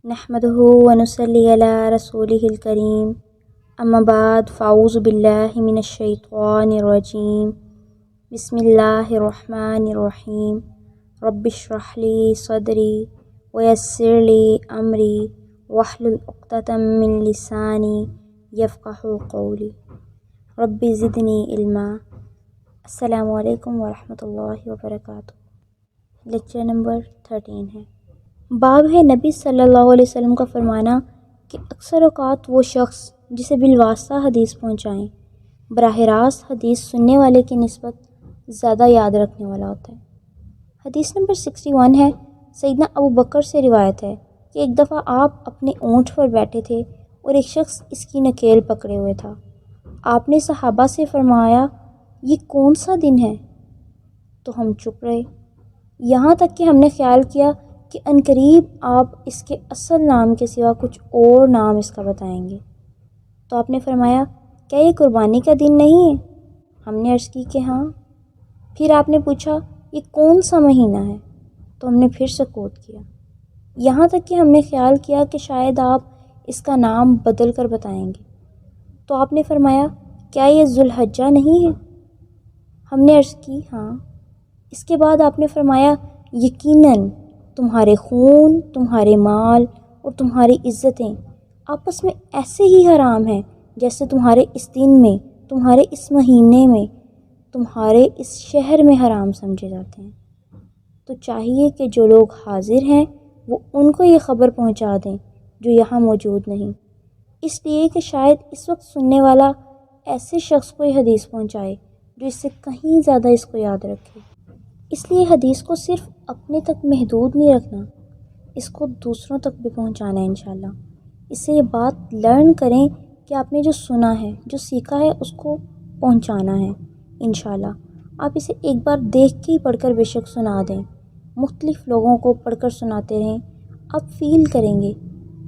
نحمدہ ونصلی علی رسولہ الکریم، اما بعد فاعوذ باللہ من الشیطان الرجیم، بسم اللہ الرحمن الرحیم، رب اشرح لی صدری ویسر لی امری واحلل عقدۃ من لسانی یفقہوا قولی، رب زدنی علما۔ السلام علیکم ورحمۃ اللہ وبرکاتہ۔ لیکچر نمبر 13 ہے۔ باب ہے نبی صلی اللہ علیہ وسلم کا فرمانا کہ اکثر اوقات وہ شخص جسے بالواسطہ حدیث پہنچائیں براہ راست حدیث سننے والے کی نسبت زیادہ یاد رکھنے والا ہوتا ہے۔ حدیث نمبر 61 ہے۔ سیدنا ابو بکر سے روایت ہے کہ ایک دفعہ آپ اپنے اونٹ پر بیٹھے تھے اور ایک شخص اس کی نکیل پکڑے ہوئے تھا۔ آپ نے صحابہ سے فرمایا، یہ کون سا دن ہے؟ تو ہم چپ رہے، یہاں تک کہ ہم نے خیال کیا کہ عنقریب آپ اس کے اصل نام کے سوا کچھ اور نام اس کا بتائیں گے۔ تو آپ نے فرمایا، کیا یہ قربانی کا دن نہیں ہے؟ ہم نے عرض کی کہ ہاں۔ پھر آپ نے پوچھا، یہ کون سا مہینہ ہے؟ تو ہم نے پھر سکوت کیا، یہاں تک کہ ہم نے خیال کیا کہ شاید آپ اس کا نام بدل کر بتائیں گے۔ تو آپ نے فرمایا، کیا یہ ذوالحجہ نہیں ہے؟ ہم نے عرض کی ہاں۔ اس کے بعد آپ نے فرمایا، یقیناً تمہارے خون، تمہارے مال اور تمہاری عزتیں آپس میں ایسے ہی حرام ہیں جیسے تمہارے اس دن میں، تمہارے اس مہینے میں، تمہارے اس شہر میں حرام سمجھے جاتے ہیں۔ تو چاہیے کہ جو لوگ حاضر ہیں وہ ان کو یہ خبر پہنچا دیں جو یہاں موجود نہیں، اس لیے کہ شاید اس وقت سننے والا ایسے شخص کو یہ حدیث پہنچائے جو اس سے کہیں زیادہ اس کو یاد رکھے۔ اس لیے حدیث کو صرف اپنے تک محدود نہیں رکھنا، اس کو دوسروں تک بھی پہنچانا ہے انشاءاللہ۔ اس سے یہ بات لرن کریں کہ آپ نے جو سنا ہے، جو سیکھا ہے، اس کو پہنچانا ہے انشاءاللہ۔ آپ اسے ایک بار دیکھ کے ہی پڑھ کر بے شک سنا دیں، مختلف لوگوں کو پڑھ کر سناتے رہیں، آپ فیل کریں گے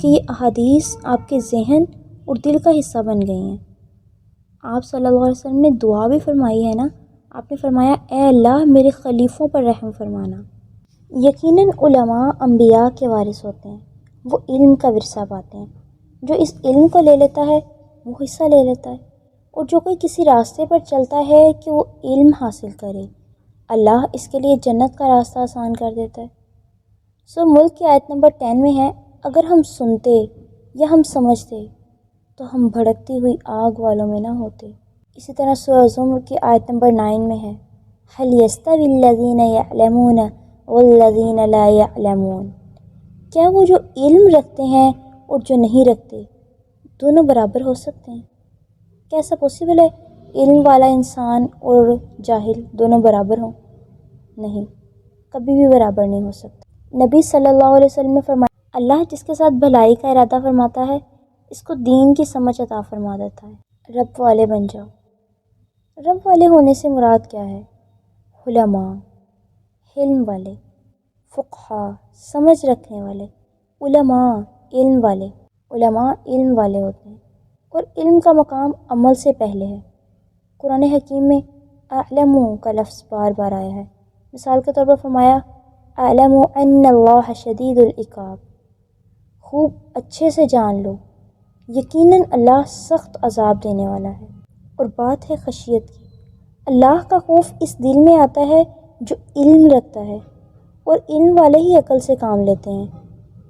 کہ یہ احادیث آپ کے ذہن اور دل کا حصہ بن گئی ہیں۔ آپ صلی اللہ علیہ وسلم نے دعا بھی فرمائی ہے نا، آپ نے فرمایا، اے اللہ میرے خلیفوں پر رحم فرمانا۔ یقیناً علماء انبیاء کے وارث ہوتے ہیں، وہ علم کا ورثہ پاتے ہیں۔ جو اس علم کو لے لیتا ہے وہ حصہ لے لیتا ہے، اور جو کوئی کسی راستے پر چلتا ہے کہ وہ علم حاصل کرے، اللہ اس کے لیے جنت کا راستہ آسان کر دیتا ہے۔ ملک کی آیت نمبر 10 میں ہے، اگر ہم سنتے یا ہم سمجھتے تو ہم بھڑکتی ہوئی آگ والوں میں نہ ہوتے۔ اسی طرح سورہ زمر کی آیت نمبر 9 میں ہے، هل يستوي الذين يعلمون والذين لا يعلمون، کیا وہ جو علم رکھتے ہیں اور جو نہیں رکھتے دونوں برابر ہو سکتے ہیں؟ کیسا پوسیبل ہے علم والا انسان اور جاہل دونوں برابر ہوں؟ نہیں، کبھی بھی برابر نہیں ہو سکتے۔ نبی صلی اللہ علیہ وسلم نے فرمایا، اللہ جس کے ساتھ بھلائی کا ارادہ فرماتا ہے اس کو دین کی سمجھ عطا فرما دیتا ہے۔ رب والے بن جاؤ۔ رب والے ہونے سے مراد کیا ہے؟ علماء، علم والے، فقہا، سمجھ رکھنے والے، علماء علم والے، علماء علم والے ہوتے ہیں، اور علم کا مقام عمل سے پہلے ہے۔ قرآن حکیم میں اعلموا کا لفظ بار بار آیا ہے۔ مثال کے طور پر فرمایا، اعلموا ان اللہ شدید العقاب، خوب اچھے سے جان لو یقیناً اللہ سخت عذاب دینے والا ہے۔ اور بات ہے خشیت کی، اللہ کا خوف اس دل میں آتا ہے جو علم رکھتا ہے، اور علم والے ہی عقل سے کام لیتے ہیں۔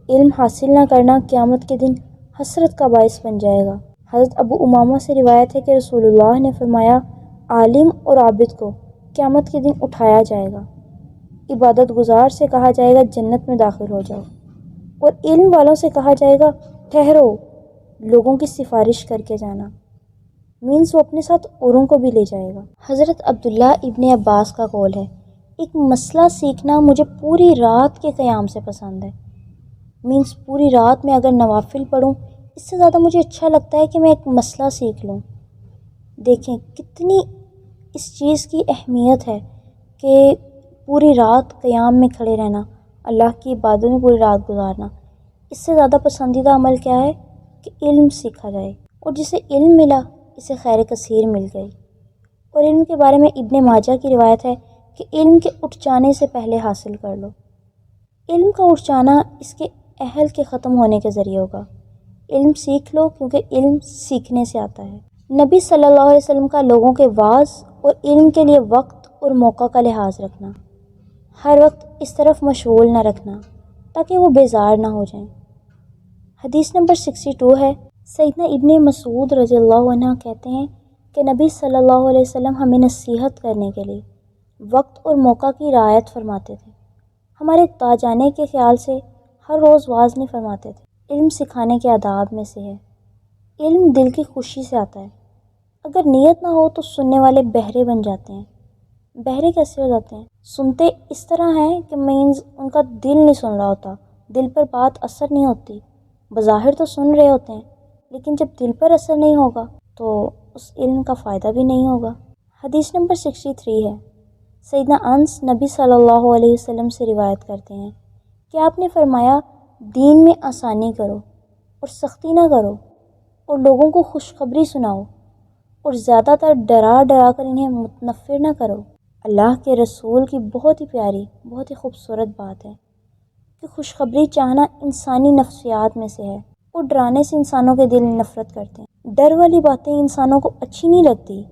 علم حاصل نہ کرنا قیامت کے دن حسرت کا باعث بن جائے گا۔ حضرت ابو امامہ سے روایت ہے کہ رسول اللہ نے فرمایا، عالم اور عابد کو قیامت کے دن اٹھایا جائے گا، عبادت گزار سے کہا جائے گا جنت میں داخل ہو جاؤ، اور علم والوں سے کہا جائے گا ٹھہرو، لوگوں کی سفارش کر کے جانا، مینس وہ اپنے ساتھ اوروں کو بھی لے جائے گا۔ حضرت عبداللہ ابن عباس کا قول ہے، ایک مسئلہ سیکھنا مجھے پوری رات کے قیام سے پسند ہے، مینس پوری رات میں اگر نوافل پڑھوں اس سے زیادہ مجھے اچھا لگتا ہے کہ میں ایک مسئلہ سیکھ لوں۔ دیکھیں کتنی اس چیز کی اہمیت ہے کہ پوری رات قیام میں کھڑے رہنا، اللہ کی عبادت میں پوری رات گزارنا، اس سے زیادہ پسندیدہ عمل کیا ہے کہ علم سیکھا جائے، اور جسے علم ملا اسے خیر کثیر مل گئی۔ اور علم کے بارے میں ابن ماجہ کی روایت ہے کہ علم کے اٹھ جانے سے پہلے حاصل کر لو۔ علم کا اٹھ جانا اس کے اہل کے ختم ہونے کے ذریعے ہوگا۔ علم سیکھ لو کیونکہ علم سیکھنے سے آتا ہے۔ نبی صلی اللہ علیہ وسلم کا لوگوں کے واعظ اور علم کے لیے وقت اور موقع کا لحاظ رکھنا، ہر وقت اس طرف مشغول نہ رکھنا تاکہ وہ بیزار نہ ہو جائیں۔ حدیث نمبر 62 ہے، سیدنا ابن مسعود رضی اللہ عنہ کہتے ہیں کہ نبی صلی اللہ علیہ وسلم ہمیں نصیحت کرنے کے لیے وقت اور موقع کی رعایت فرماتے تھے۔ ہمارے تاجانے کے خیال سے ہر روز واعظ نہیں فرماتے تھے۔ علم سکھانے کے آداب میں سے ہے۔ علم دل کی خوشی سے آتا ہے۔ اگر نیت نہ ہو تو سننے والے بہرے بن جاتے ہیں۔ بہرے کیسے ہو جاتے ہیں؟ سنتے اس طرح ہیں کہ مینز ان کا دل نہیں سن رہا ہوتا، دل پر بات اثر نہیں ہوتی۔ بظاہر تو سن رہے ہوتے ہیں لیکن جب دل پر اثر نہیں ہوگا تو اس علم کا فائدہ بھی نہیں ہوگا۔ حدیث نمبر 63 ہے، سیدنا انس نبی صلی اللہ علیہ وسلم سے روایت کرتے ہیں کہ آپ نے فرمایا، دین میں آسانی کرو اور سختی نہ کرو، اور لوگوں کو خوشخبری سناؤ اور زیادہ تر ڈرا ڈرا کر انہیں متنفر نہ کرو۔ اللہ کے رسول کی بہت ہی پیاری، بہت ہی خوبصورت بات ہے کہ خوشخبری چاہنا انسانی نفسیات میں سے ہے، اور ڈرانے سے انسانوں کے دل نفرت کرتے ہیں۔ ڈر والی باتیں انسانوں کو اچھی نہیں لگتی،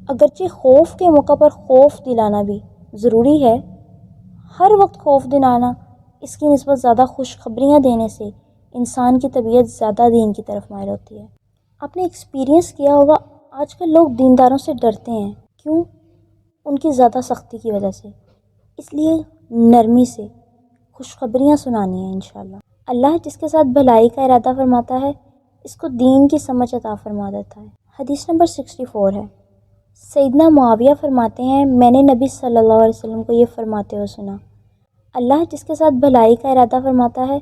اگرچہ خوف کے موقع پر خوف دلانا بھی ضروری ہے۔ ہر وقت خوف دلانا، اس کی نسبت زیادہ خوشخبریاں دینے سے انسان کی طبیعت زیادہ دین کی طرف مائل ہوتی ہے۔ آپ نے ایکسپیرینس کیا ہوگا، آج کل لوگ دینداروں سے ڈرتے ہیں۔ کیوں؟ ان کی زیادہ سختی کی وجہ سے۔ اس لیے نرمی سے خوشخبریاں سنانی ہیں انشاءاللہ۔ اللہ جس کے ساتھ بھلائی کا ارادہ فرماتا ہے اس کو دین کی سمجھ عطا فرما دیتا ہے۔ حدیث نمبر 64 ہے، سیدنا معاویہ فرماتے ہیں، میں نے نبی صلی اللہ علیہ وسلم کو یہ فرماتے ہوئے سنا، اللہ جس کے ساتھ بھلائی کا ارادہ فرماتا ہے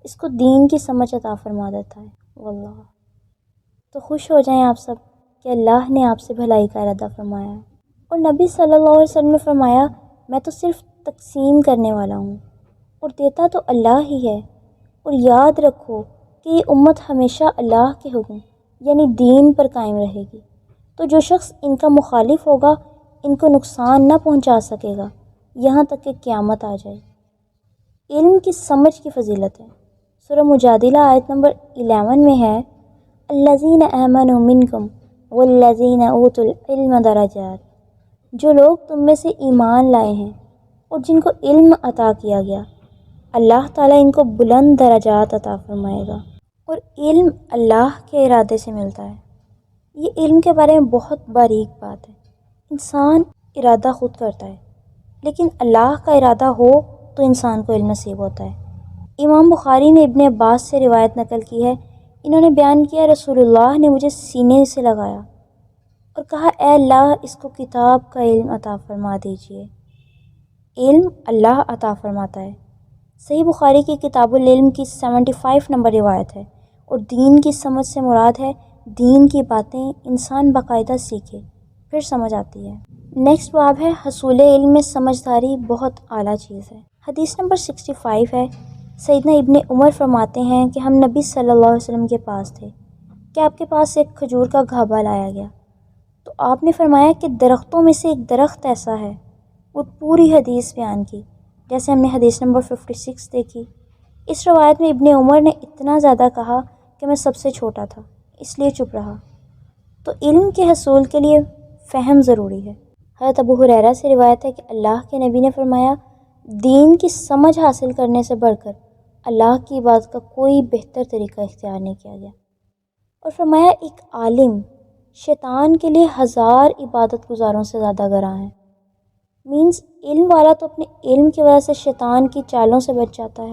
اس کو دین کی سمجھ عطا فرما دیتا ہے۔ واللہ تو خوش ہو جائیں آپ سب کہ اللہ نے آپ سے بھلائی کا ارادہ فرمایا ہے۔ اور نبی صلی اللہ علیہ وسلم نے فرمایا، میں تو صرف تقسیم کرنے والا ہوں اور دیتا تو اللہ ہی ہے، اور یاد رکھو کہ یہ امت ہمیشہ اللہ کے حکم یعنی دین پر قائم رہے گی، تو جو شخص ان کا مخالف ہوگا ان کو نقصان نہ پہنچا سکے گا یہاں تک کہ قیامت آ جائے۔ علم کی سمجھ کی فضیلت ہے۔ سورہ مجادلہ آیت نمبر 11 میں ہے، الذین آمنوا منکم والذین اوتوا العلم درجات، جو لوگ تم میں سے ایمان لائے ہیں اور جن کو علم عطا کیا گیا، اللہ تعالیٰ ان کو بلند درجات عطا فرمائے گا۔ اور علم اللہ کے ارادے سے ملتا ہے۔ یہ علم کے بارے میں بہت باریک بات ہے۔ انسان ارادہ خود کرتا ہے لیکن اللہ کا ارادہ ہو تو انسان کو علم نصیب ہوتا ہے۔ امام بخاری نے ابن عباس سے روایت نقل کی ہے، انہوں نے بیان کیا، رسول اللہ نے مجھے سینے سے لگایا اور کہا، اے اللہ اس کو کتاب کا علم عطا فرما دیجئے۔ علم اللہ عطا فرماتا ہے۔ صحیح بخاری کی کتاب العلم کی 75 نمبر روایت ہے، اور دین کی سمجھ سے مراد ہے دین کی باتیں انسان باقاعدہ سیکھے پھر سمجھ آتی ہے۔ نیکسٹ باب ہے، حصول علم میں سمجھداری بہت اعلیٰ چیز ہے۔ حدیث نمبر 65 ہے، سیدنا ابن عمر فرماتے ہیں کہ ہم نبی صلی اللہ علیہ وسلم کے پاس تھے کہ آپ کے پاس ایک کھجور کا گھابا لایا گیا، تو آپ نے فرمایا کہ درختوں میں سے ایک درخت ایسا ہے، وہ پوری حدیث بیان کی جیسے ہم نے حدیث نمبر 56 دیکھی۔ اس روایت میں ابن عمر نے اتنا زیادہ کہا کہ میں سب سے چھوٹا تھا اس لیے چپ رہا۔ تو علم کے حصول کے لیے فہم ضروری ہے۔ حضرت ابو ہریرہ سے روایت ہے کہ اللہ کے نبی نے فرمایا، دین کی سمجھ حاصل کرنے سے بڑھ کر اللہ کی عبادت کا کوئی بہتر طریقہ اختیار نہیں کیا گیا، اور فرمایا ایک عالم شیطان کے لیے 1000 عبادت گزاروں سے زیادہ گراں ہے۔ مینز علم والا تو اپنے علم کی وجہ سے شیطان کی چالوں سے بچ جاتا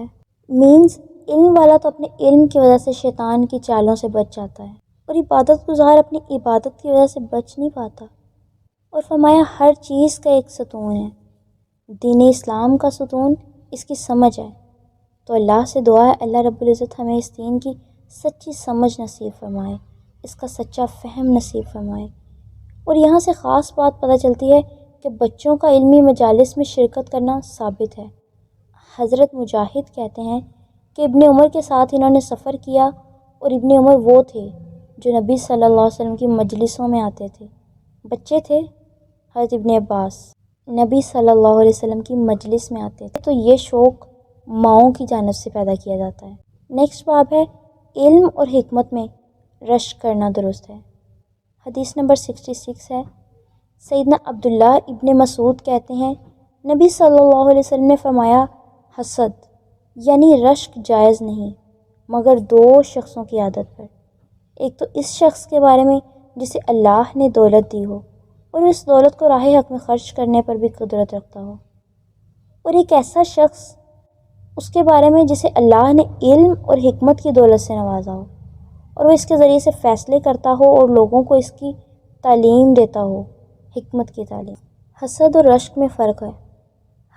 ہے، اور عبادت گزار اپنی عبادت کی وجہ سے بچ نہیں پاتا۔ اور فرمایا ہر چیز کا ایک ستون ہے، دین اسلام کا ستون اس کی سمجھ ہے۔ تو اللہ سے دعا ہے اللہ رب العزت ہمیں اس دین کی سچی سمجھ نصیب فرمائے، اس کا سچا فہم نصیب فرمائے۔ اور یہاں سے خاص بات پتہ چلتی ہے کہ بچوں کا علمی مجالس میں شرکت کرنا ثابت ہے۔ حضرت مجاہد کہتے ہیں کہ ابن عمر کے ساتھ انہوں نے سفر کیا، اور ابن عمر وہ تھے جو نبی صلی اللہ علیہ وسلم کی مجلسوں میں آتے تھے۔ بچے تھے حضرت ابن عباس، نبی صلی اللہ علیہ وسلم کی مجلس میں آتے تھے، تو یہ شوق ماؤں کی جانب سے پیدا کیا جاتا ہے۔ نیکسٹ باب ہے علم اور حکمت میں رشک کرنا درست ہے۔ حدیث نمبر 66 ہے، سیدنا عبداللہ ابن مسعود کہتے ہیں نبی صلی اللہ علیہ وسلم نے فرمایا حسد یعنی رشک جائز نہیں مگر دو شخصوں کی عادت پر، ایک تو اس شخص کے بارے میں جسے اللہ نے دولت دی ہو اور اس دولت کو راہ حق میں خرچ کرنے پر بھی قدرت رکھتا ہو، اور ایک ایسا شخص اس کے بارے میں جسے اللہ نے علم اور حکمت کی دولت سے نوازا ہو اور وہ اس کے ذریعے سے فیصلے کرتا ہو اور لوگوں کو اس کی تعلیم دیتا ہو، حکمت کی تعلیم۔ حسد اور رشک میں فرق ہے۔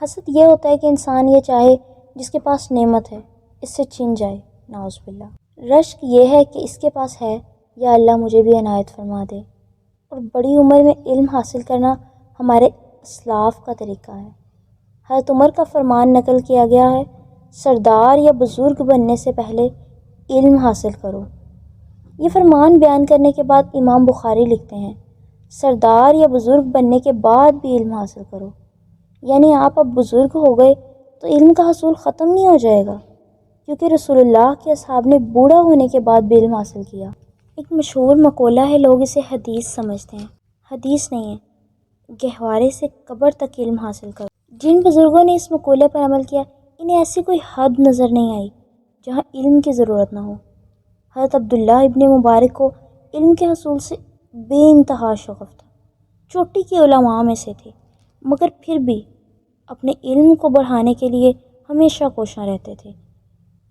حسد یہ ہوتا ہے کہ انسان یہ چاہے جس کے پاس نعمت ہے اس سے چھن جائے، نعوذ باللہ۔ رشک یہ ہے کہ اس کے پاس ہے، یا اللہ مجھے بھی عنایت فرما دے۔ اور بڑی عمر میں علم حاصل کرنا ہمارے اسلاف کا طریقہ ہے۔ حضرت عمر کا فرمان نقل کیا گیا ہے، سردار یا بزرگ بننے سے پہلے علم حاصل کرو۔ یہ فرمان بیان کرنے کے بعد امام بخاری لکھتے ہیں سردار یا بزرگ بننے کے بعد بھی علم حاصل کرو، یعنی آپ اب بزرگ ہو گئے تو علم کا حصول ختم نہیں ہو جائے گا، کیونکہ رسول اللہ کے اصحاب نے بوڑھا ہونے کے بعد بھی علم حاصل کیا۔ ایک مشہور مقولہ ہے، لوگ اسے حدیث سمجھتے ہیں، حدیث نہیں ہے، گہوارے سے قبر تک علم حاصل کرو۔ جن بزرگوں نے اس مقولے پر عمل کیا انہیں ایسی کوئی حد نظر نہیں آئی جہاں علم کی ضرورت نہ ہو۔ حضرت عبداللہ ابن مبارک کو علم کے حصول سے بے انتہا شغف تھا، چوٹی کے علماء میں سے تھے، مگر پھر بھی اپنے علم کو بڑھانے کے لیے ہمیشہ کوشاں رہتے تھے۔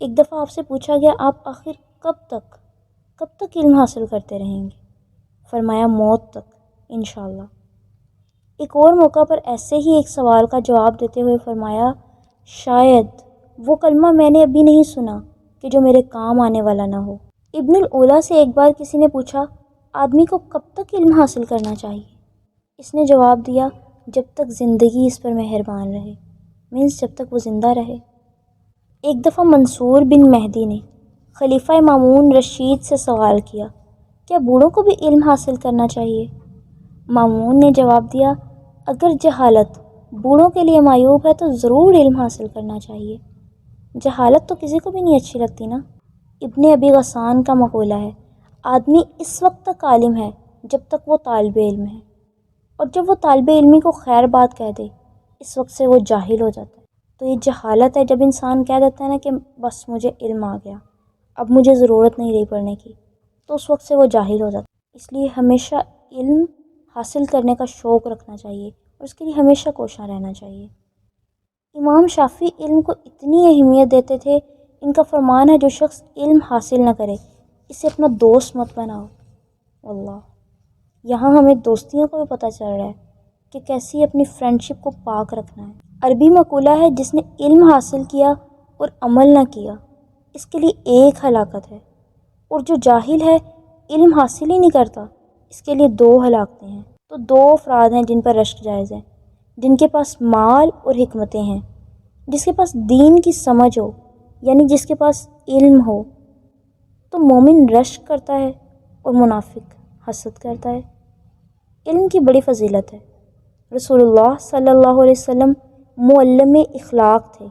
ایک دفعہ آپ سے پوچھا گیا آپ آخر کب تک علم حاصل کرتے رہیں گے؟ فرمایا موت تک انشاءاللہ۔ ایک اور موقع پر ایسے ہی ایک سوال کا جواب دیتے ہوئے فرمایا شاید وہ کلمہ میں نے ابھی نہیں سنا کہ جو میرے کام آنے والا نہ ہو۔ ابن الاولیٰ سے ایک بار کسی نے پوچھا آدمی کو کب تک علم حاصل کرنا چاہیے؟ اس نے جواب دیا جب تک زندگی اس پر مہربان رہے، مینس جب تک وہ زندہ رہے۔ ایک دفعہ منصور بن مہدی نے خلیفہ مامون رشید سے سوال کیا کیا بوڑھوں کو بھی علم حاصل کرنا چاہیے؟ مامون نے جواب دیا اگر جہالت بوڑھوں کے لیے معیوب ہے تو ضرور علم حاصل کرنا چاہیے، جہالت تو کسی کو بھی نہیں اچھی لگتی نا۔ ابن ابی غسان کا مقولہ ہے آدمی اس وقت تک عالم ہے جب تک وہ طالب علم ہے، اور جب وہ طالب علمی کو خیر بات کہہ دے اس وقت سے وہ جاہل ہو جاتا ہے۔ تو یہ جہالت ہے جب انسان کہہ دیتا ہے نا کہ بس مجھے علم آ گیا، اب مجھے ضرورت نہیں رہی پڑھنے کی، تو اس وقت سے وہ جاہل ہو جاتا ہے۔ اس لیے ہمیشہ علم حاصل کرنے کا شوق رکھنا چاہیے اور اس کے لیے ہمیشہ کوشاں رہنا چاہیے۔ امام شافعی علم کو اتنی اہمیت دیتے تھے، ان کا فرمان ہے جو شخص علم حاصل نہ کرے اسے اپنا دوست مت بناؤ۔ واللہ یہاں ہمیں دوستیوں کو بھی پتہ چل رہا ہے کہ کیسی اپنی فرینڈشپ کو پاک رکھنا ہے۔ عربی مقولہ ہے جس نے علم حاصل کیا اور عمل نہ کیا اس کے لیے ایک ہلاکت ہے، اور جو جاہل ہے علم حاصل ہی نہیں کرتا اس کے لیے دو ہلاکتیں ہیں۔ تو دو افراد ہیں جن پر رشک جائز ہے، جن کے پاس مال اور حکمتیں ہیں، جس کے پاس دین کی سمجھ ہو یعنی جس کے پاس علم ہو۔ تو مومن رشک کرتا ہے اور منافق حسد کرتا ہے۔ علم کی بڑی فضیلت ہے۔ رسول اللہ صلی اللہ علیہ وسلم معلم اخلاق تھے۔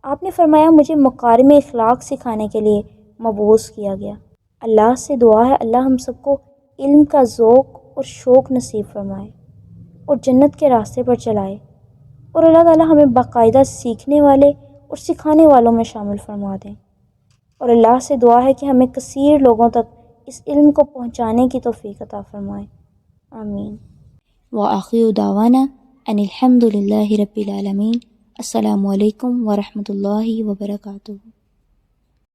آپ نے فرمایا مجھے مکارم اخلاق سکھانے کے لیے مبعوث کیا گیا۔ اللہ سے دعا ہے اللہ ہم سب کو علم کا ذوق اور شوق نصیب فرمائے اور جنت کے راستے پر چلائے، اور اللہ تعالی ہمیں باقاعدہ سیکھنے والے اور سکھانے والوں میں شامل فرما دیں، اور اللہ سے دعا ہے کہ ہمیں کثیر لوگوں تک اس علم کو پہنچانے کی توفیق عطا فرمائے، آمین۔ وآخر دعوانا ان الحمد للہ رب العالمین۔ السلام علیکم ورحمۃ اللہ وبرکاتہ۔